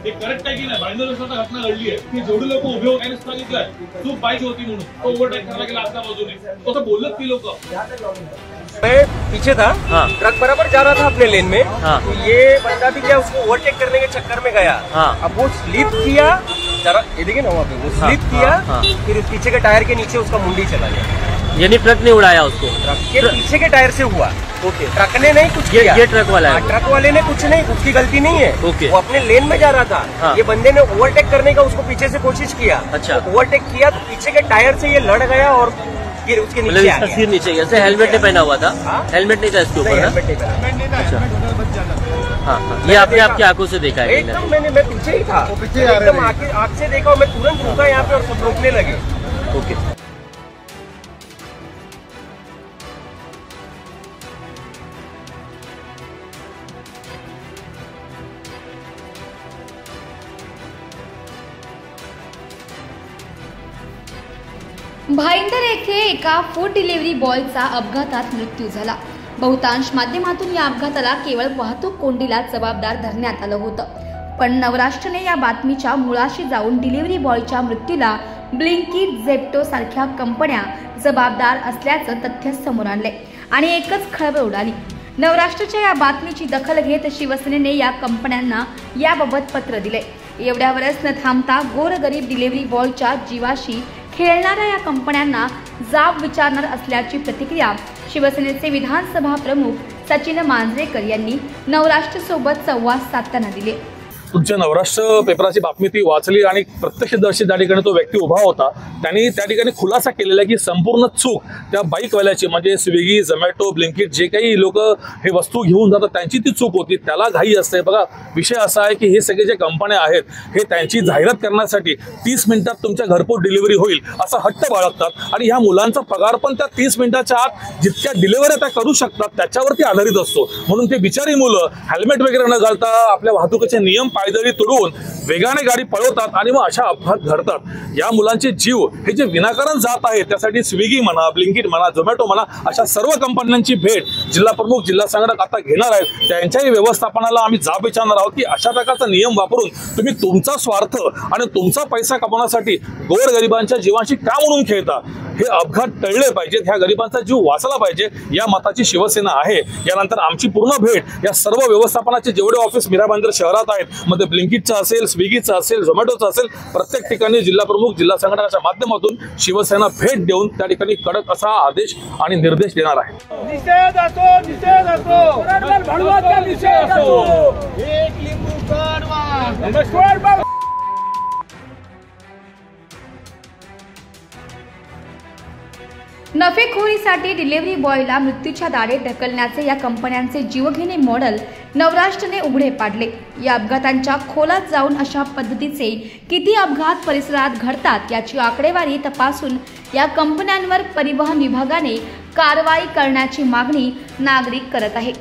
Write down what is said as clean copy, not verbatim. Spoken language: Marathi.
हे करेक्ट आहे की नाही? भाईंदर रस्त्यात घटना घडली आहे की जेवढे लोक उभे होते त्यांनी सांगितलंय चूक बाईक होती म्हणून तो ओव्हरटेक करायला गेला आतल्या बाजूने, तसं बोलत ती लोक। मैं पीछे था, हाँ। ट्रक बराबर जा रहा था अपने लेन में, हाँ। तो ये बंदा भी क्या उसको ओवरटेक करने के चक्कर में गया, हाँ। अब वो स्लिप किया, जरा ये देखिए ना वहाँ पे वो स्लिप किया, हाँ। फिर पीछे के टायर के नीचे उसका मुंडी चला गया। यानी ट्रक ने उड़ाया उसको? ट्रक के पीछे के टायर से हुआ। ओके। ट्रक ने नहीं कुछ किया। ये ट्रक वाला है? ट्रक वाले ने कुछ नहीं, उसकी गलती नहीं है। ओके। वो अपने लेन में जा रहा था, हाँ। ये बंदे ने ओवरटेक करने का उसको पीछे से कोशिश किया। अच्छा। ओवरटेक किया तो पीछे के टायर से ये लड़ गया और फिर उसके नीचे आ गया। सिर नीचे गया। हेलमेट नहीं पहना हुआ था? हेलमेट नहीं था इसके ऊपर? हेलमेट नहीं पहना। हाँ हाँ, ये आपने आपकी आंखों से देखा है? एकदम मैं पीछे ही था, एकदम आँख से देखा और मैं तुरंत रुका यहाँ पे और सब रोकने लगे। ओके। भाईंदर येथे एका फूड डिलिव्हरी बॉयचा अपघातात मृत्यू झाला। बहुतांश माध्यमातून या अपघाताला केवळ वाहतूक कोंडीला जबाबदार धरण्यात आलं होतं, पण नवराष्ट्रने या बातमीच्या मुळाशी जाऊन डिलिव्हरी बॉयच्या मृत्यूला ब्लिंकिट, झेप्टो सारख्या कंपन्या जबाबदार असल्याचं तथ्य समोर आणले आणि एकच खळबळ उडाली। नवराष्ट्राच्या या बातमीची दखल घेत शिवसेनेने या कंपन्यांना याबाबत पत्र दिले। एवढ्यावरच न थांबता गोरगरीब डिलिव्हरी बॉयच्या जीवाशी खेळणाऱ्या या कंपन्यांना जाब विचारणार असल्याची प्रतिक्रिया शिवसेनेचे विधानसभा प्रमुख सचिन मांजरेकर यांनी नवराष्ट्रसोबत संवाद साधताना दिली। तुमच्या नवराष्ट्र पेपराची बातमी ती वाचली आणि प्रत्यक्षदर्शी त्या ठिकाणी तो व्यक्ती उभा होता, त्यांनी त्या ठिकाणी खुलासा केलेला की संपूर्ण चूक त्या बाईकवाल्याची, म्हणजे स्विगी, झोमॅटो, ब्लिंकिट जे काही लोक हे वस्तू घेऊन जातात त्यांची ती चूक होती, त्याला घाई असते। बघा, विषय असा आहे की हे सगळे जे कंपन्या आहेत हे त्यांची जाहिरात करण्यासाठी 30 मिनिटात तुमच्या घरपोच डिलिव्हरी होईल असा हट्ट बाळगतात आणि ह्या मुलांचा पगार पण त्या 30 मिनिटाच्या आत जितक्या डिलिव्हऱ्या त्या करू शकतात त्याच्यावरती आधारित असतो। म्हणून ते बिचारी मुलं हेल्मेट वगैरे न घालता आपल्या वाहतुकीचे नियम पायदळी तोडून वेगाने गाडी पळवतात आणि मग अशा अपघात घडतात। या मुलांचे जीव हे जे विनाकारण जात आहेत त्यासाठी स्विगी म्हणा, ब्लिंकिट म्हणा, झोमॅटो म्हणा, अशा सर्व कंपन्यांची भेट जिल्हा प्रमुख, जिल्हा संघटक आता घेणार आहेत। त्यांच्याही व्यवस्थापनाला आम्ही जाब विचारणार आहोत की अशा प्रकारचा नियम वापरून तुम्ही तुमचा स्वार्थ आणि तुमचा पैसा कमवण्यासाठी गोरगरिबांच्या जीवांशी का म्हणून खेळता? हे अपघात टळले पाहिजेत, ह्या गरिबांचा जीव वाचला पाहिजे, या मताची शिवसेना आहे। यानंतर आमची पूर्ण भेट या सर्व व्यवस्थापनाचे जेवढे ऑफिस मीरा भाईंदर शहरात आहेत, मध्ये ब्लिंकिटचा असेल, स्विगीचा असेल, झोमॅटोचा असेल, प्रत्येक ठिकाणी जिल्हा प्रमुख, जिल्हा संघटनाच्या माध्यमातून शिवसेना भेट देऊन त्या ठिकाणी कडक असा आदेश आणि निर्देश देणार आहे। निषेध असो, निषेध असो, भांडवलचा निषेध असो, एक लिंबू कडवा, नमस्कार। नफेखोरीसाठी डिलिव्हरी बॉयला मृत्यूच्या दारेत ढकलण्याचे या कंपन्यांचे जीवघेणे मॉडेल नवराष्ट्रने उघडे पाडले। या अपघातांच्या खोलात जाऊन अशा पद्धतीचे किती अपघात परिसरात घडतात याची आकडेवारी तपासून या कंपन्यांवर परिवहन विभागाने कारवाई करण्याची मागणी नागरिक करत आहेत।